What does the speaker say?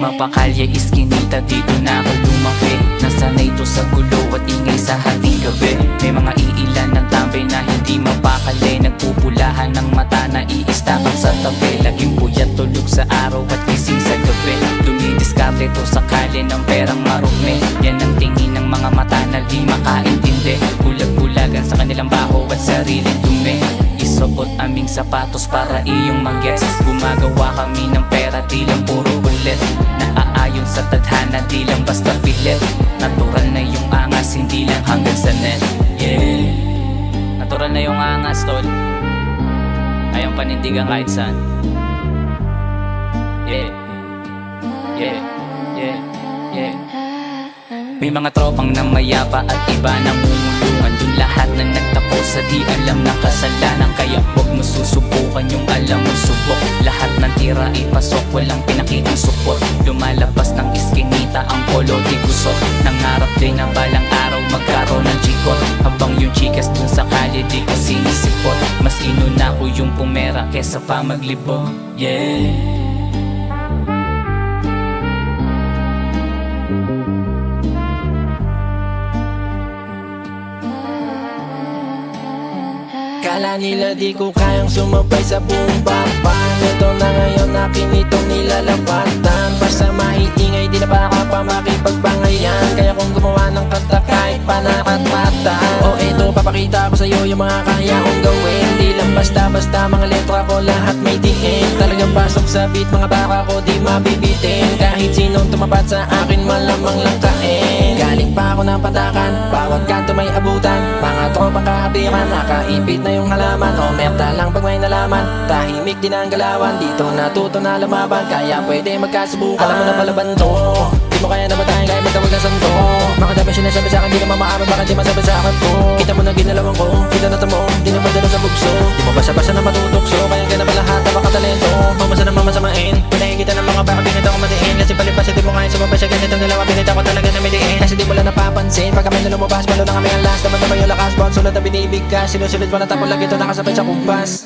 Mapakalye, iskinita, dito na ako lumaki. Nasanay to sa gulo at ingay sa hating gabi. May mga iilan ng tambay na hindi mapakali. Nagpupulahan ng mata na iistakang sa tabi. Laging puyat, tulog sa araw at gising sa gabi. Dumidiskarte to sakali ng perang marumi. Yan ang tingin ng mga mata na di makaintindi. Bulag-bulagan sa kanilang baho at sariling dumi. Isuot aming sapatos para iyong mag-gets. Gumagawa kami ng pera, di lang puro kulit. Naaayon sa tadhana, di lang basta pilit. Natural na yung angas, hindi lang hanggang sa net. Yeah, natural na yung angas, tol. Ayaw panindigan kahit saan. Yeah, yeah, yeah, yeah. May mga tropang na mayapa at iba na mumulungan. Dun lahat na nagtapos sa di alam na kasalanan. Kaya huwag mo susubukan yung alam mo subok. Lahat ng tira ipasok, walang pinakitang support. Lumalabas ng iskinita ang polo di gusot. Nangarap din na balang araw magkaroon ng chikot. Habang yung chikas dun sa kalye di ko sinisipot. Mas inuna ko yung pumera kesa pa maglibot. Yeah. Kala nila di ko kayang sumabay sa buong bapan. Ito na ngayon akin itong nilalapatan. Basta maiingay di na baka pa makipagbangayan. Kaya kung gumawa ng kanta kahit panakatmata. O eto papakita ko sa'yo yung mga kaya kong gawin. Di lang basta-basta mga letra ko lahat may diin. Talagang pasok sa beat mga baka ko di mabibitin. Kahit sinong tumapat sa akin malamang lang kain. Galing pa ako ng patakan, bawat kanto may abutan. Mga tropang kahabiran, nakaipit na yung halaman. O merta lang pag may nalaman, tahimik din ang galawan. Dito natuto na lumaban, kaya pwede magkasubukan. Alam mo na palaban to, di mo kaya namatayin kahit magtawag ng santo. Mga dami sinasabi sa'kin, di naman maamin, baka di masabi sa akin po. Kita mo na ginalawan ko, kita na tamo, di na madala sa bugso. Di mo basa-basa na matutokso, kaya ka na ba lahat na makatalento. Mamasa na mamasamain, kung nakikita ng mga baka pinita ko matiin. Kasi palipas, di mo kaya sumabay sa ganitong dalawa, pinita ko talaga na miliin. Kasi di mo lang napapansin, pag kami na lumabas, malo na kami ang last. Naman naman yung lakas, bawat sulat na binibigkas. Sinusulit mo na tapo lang ito nakasabay sa kumpas.